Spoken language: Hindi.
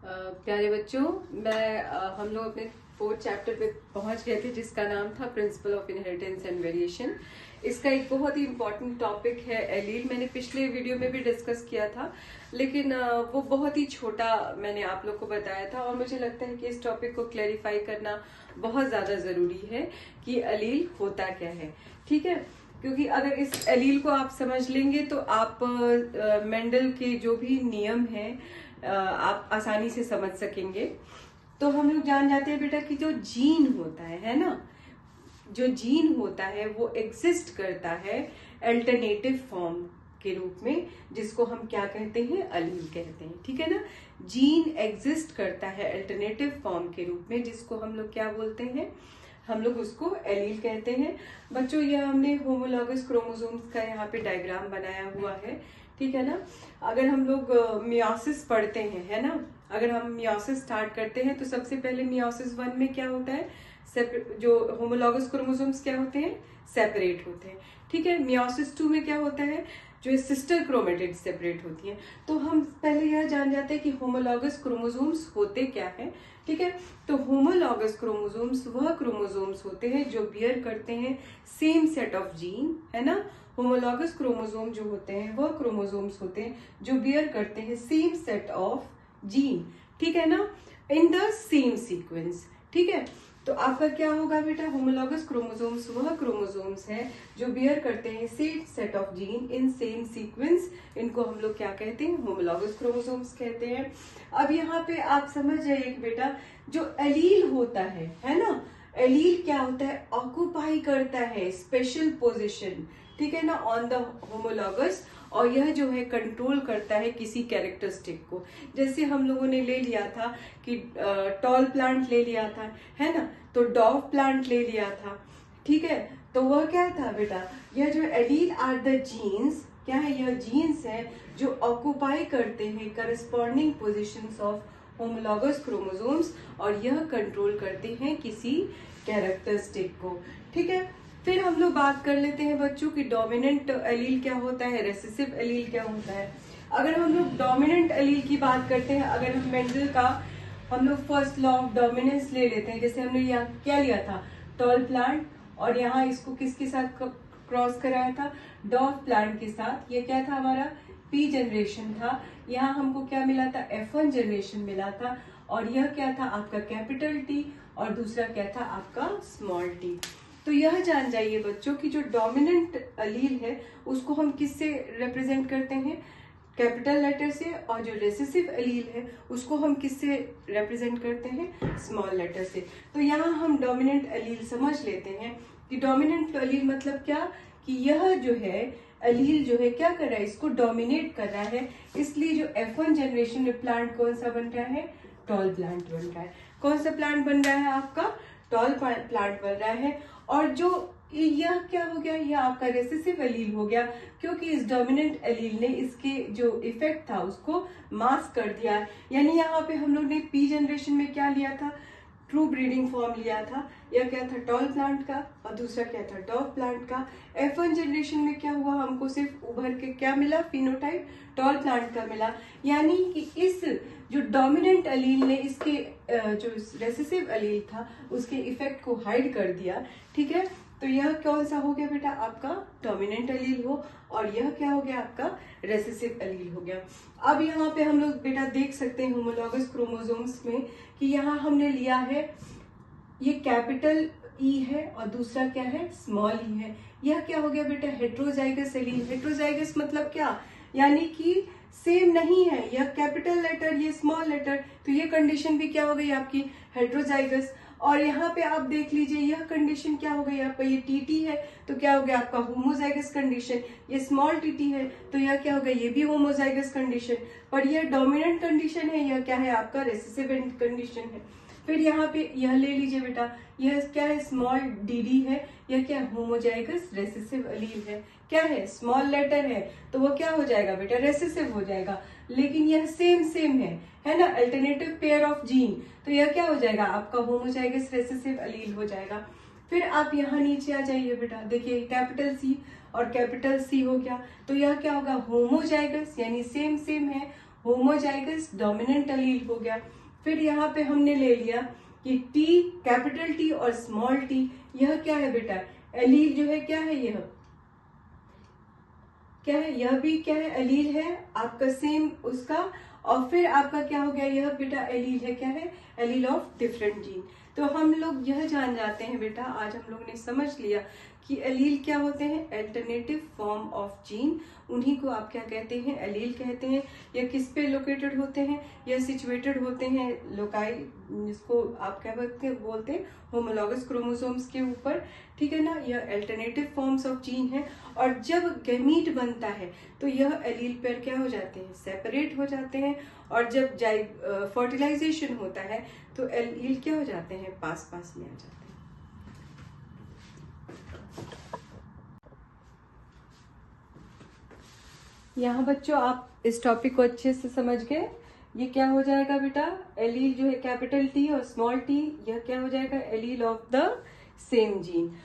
प्यारे बच्चों, हम लोग अपने 4th चैप्टर पे पहुंच गए थे जिसका नाम था principle of inheritance and variation. इसका एक बहुत ही इम्पॉर्टेंट टॉपिक है एलील। मैंने पिछले वीडियो में भी डिस्कस किया था, लेकिन वो बहुत ही छोटा मैंने आप लोग को बताया था, और मुझे लगता है कि इस टॉपिक को क्लैरिफाई करना बहुत ज़्यादा ज़रूरी है कि एलील होता क्या है। ठीक है, क्योंकि अगर इस एलील को आप समझ लेंगे तो आप मेंडल के जो भी नियम हैं आप आसानी से समझ सकेंगे। तो हम लोग जान जाते हैं बेटा कि जो जीन होता है ना, जो जीन होता है वो एग्जिस्ट करता है अल्टरनेटिव फॉर्म के रूप में, जिसको हम क्या कहते हैं, अलील कहते हैं। ठीक है ना, जीन एग्जिस्ट करता है अल्टरनेटिव फॉर्म के रूप में, जिसको हम लोग क्या बोलते हैं, हम लोग उसको एलील कहते हैं। बच्चों, यह हमने होमोलॉगस क्रोमोसोम्स का यहाँ पे डायग्राम बनाया हुआ है। ठीक है ना, अगर हम लोग मियोसिस पढ़ते हैं, है ना, अगर हम मियोसिस स्टार्ट करते हैं तो सबसे पहले मियोसिस 1 में क्या होता है, जो होमोलॉगस क्रोमोसोम्स क्या होते हैं, सेपरेट होते हैं। ठीक है, मियोसिस 2 में क्या होता है, जो सिस्टर क्रोमेटिड सेपरेट होती हैं। तो हम पहले यह जान जाते हैं कि होमोलॉगस क्रोमोसोम्स होते क्या है। ठीक है, तो होमोलॉगस क्रोमोसोम्स वह क्रोमोसोम्स होते हैं जो बियर करते हैं सेम सेट ऑफ जीन, है ना। होमोलॉगस क्रोमोसोम जो होते हैं वह क्रोमोसोम्स होते हैं जो बियर करते हैं सेम सेट ऑफ जीन, ठीक है ना, इन द सेम सीक्वेंस। ठीक है, तो आपका क्या होगा बेटा, होमोलॉगस क्रोमोसोम्स वह क्रोमोसोम्स हैं जो बियर करते हैं same set of gene in same sequence. इनको हम लोग क्या कहते हैं, होमोलॉगस क्रोमोसोम्स कहते हैं। अब यहाँ पे आप समझ जाइए कि बेटा जो एलील होता है ना, एलील क्या होता है, ऑक्यूपाई करता है स्पेशल पोजिशन, ठीक है ना, ऑन द होमोलॉगस, और यह जो है कंट्रोल करता है किसी कैरेक्टरिस्टिक को। जैसे हम लोगों ने ले लिया था कि टॉल प्लांट ले लिया था, है ना, तो डॉव प्लांट ले लिया था। ठीक है, तो वह क्या था बेटा, यह जो एलील आर द जीन्स, क्या है, यह जीन्स है जो ऑक्यूपाई करते हैं corresponding positions of homologous chromosomes, और यह कंट्रोल करते हैं किसी कैरेक्टरिस्टिक को। ठीक है, फिर हम लोग बात कर लेते हैं बच्चों की डोमिनेंट एलील क्या होता है, रेसेसिव एलील क्या होता है। अगर हम लोग डोमिनेंट एलील की बात करते हैं, अगर हम मेंडल का हम लोग फर्स्ट लॉ ऑफ डोमिनेंस ले लेते हैं, जैसे हमने यहाँ क्या लिया था, टॉल प्लांट, और यहाँ इसको किसके साथ क्रॉस कराया था, डॉव प्लांट के साथ। ये क्या था, हमारा पी जनरेशन था। यहाँ हमको क्या मिला था, F1 जनरेशन मिला था, और यह क्या था आपका कैपिटल टी, और दूसरा क्या था आपका स्मॉल टी। तो यह जान जाइए बच्चों कि जो डोमिनेंट एलील है उसको हम किससे रिप्रेजेंट करते हैं, कैपिटल लेटर से, और जो रेसेसिव एलील है उसको हम किससे रिप्रेजेंट करते हैं, स्मॉल लेटर से। तो यहाँ हम डोमिनेंट एलील समझ लेते हैं कि डोमिनेंट एलील मतलब क्या, कि यह जो है एलील जो है क्या कर रहा है, इसको डोमिनेट कर रहा है। इसलिए जो F1 जनरेशन में प्लांट कौन सा बन रहा है, टॉल प्लांट बन रहा है। कौन सा प्लांट बन रहा है आपका, टॉल प्लांट बन रहा है। और जो यह क्या हो गया, यह आपका रेसेसिव एलील हो गया, क्योंकि इस डोमिनेंट एलील ने इसके जो इफेक्ट था उसको मास्क कर दिया। यानी यहाँ पे हम लोग ने पी जनरेशन में क्या लिया था, ट्रू ब्रीडिंग फॉर्म लिया था। यह क्या था, टॉल प्लांट का, और दूसरा क्या था, डॉव प्लांट का। F1 जनरेशन में क्या हुआ, हमको सिर्फ उभर के क्या मिला, फिनोटाइप टॉल प्लांट का मिला। यानी कि इस जो डोमिनेंट एलील ने इसके जो रेसेसिव एलील था उसके इफेक्ट को हाइड कर दिया। ठीक है, तो यह कौन सा हो गया बेटा, आपका डोमिनेंट एलील हो, और यह क्या हो गया आपका रेसेसिव एलील हो गया। अब यहाँ पे हम लोग बेटा देख सकते हैं होमोलॉगस क्रोमोसोम्स में कि यहाँ हमने लिया है, ये कैपिटल ई है और दूसरा क्या है, स्मॉल ई है। यह क्या हो गया बेटा, हेट्रोजाइगस एलील। हेट्रोजाइगस मतलब क्या, यानी कि सेम नहीं है, यह कैपिटल लेटर ये स्मॉल लेटर, तो ये कंडीशन भी क्या हो गई आपकी, हेट्रोजाइगस। और यहाँ पे आप देख लीजिए यह कंडीशन क्या हो गई आपका, ये टीटी है तो क्या हो गया आपका होमोजाइगस कंडीशन। ये स्मॉल टीटी है तो यह क्या हो गया, ये भी होमोजाइगस कंडीशन। पर यह डोमिनेंट कंडीशन है, यह क्या है आपका रेसेसिव कंडीशन है। फिर यहाँ पे यह ले लीजिए बेटा, यह क्या है, स्मॉल डीडी है, यह क्या है, होमोजाइगस रेसेसिव एलील है। क्या है, स्मॉल लेटर है तो वो क्या हो जाएगा बेटा, रेसेसिव हो जाएगा। लेकिन यह सेम है ना, अल्टरनेटिव पेयर ऑफ जीन, तो यह क्या हो जाएगा आपका होमोजाइगस रेसेसिव एलील हो जाएगा। फिर आप यहाँ नीचे आ जाइए बेटा, देखिए कैपिटल सी और कैपिटल सी हो गया, तो यह क्या होगा, होमोजाइगस, यानी सेम है, होमोजाइगस डोमिनेंट एलील हो गया। फिर यहाँ पे हमने ले लिया कि टी, कैपिटल टी और स्मॉल टी, यह क्या है बेटा, एलील जो है क्या है, यह क्या है, यह भी क्या है, एलील है आपका सेम उसका। और फिर आपका क्या हो गया, यह बेटा एलील है, क्या है, एलील ऑफ डिफरेंट जीन। तो हम लोग यह जान जाते हैं बेटा, आज हम लोग ने समझ लिया कि एलील क्या होते हैं, अल्टरनेटिव फॉर्म ऑफ जीन, उन्हीं को आप क्या कहते हैं, एलील कहते हैं। यह किस पे लोकेटेड होते हैं, यह सिचुएटेड होते हैं लोकाई, जिसको आप क्या बोलते हैं होमोलॉगस क्रोमोसोम्स के ऊपर, ठीक है ना। यह अल्टरनेटिव फॉर्म्स ऑफ जीन है। और जब गैमीट बनता है तो यह एलील पेयर क्या हो जाते हैं, सेपरेट हो जाते हैं। और जब फर्टिलाइजेशन होता है तो एलील क्या हो जाते हैं, पास पास में आ जाते हैं। यहाँ बच्चों आप इस टॉपिक को अच्छे से समझ गए। ये क्या हो जाएगा बेटा, एलील जो है कैपिटल टी और स्मॉल टी, यह क्या हो जाएगा, allele of the same gene.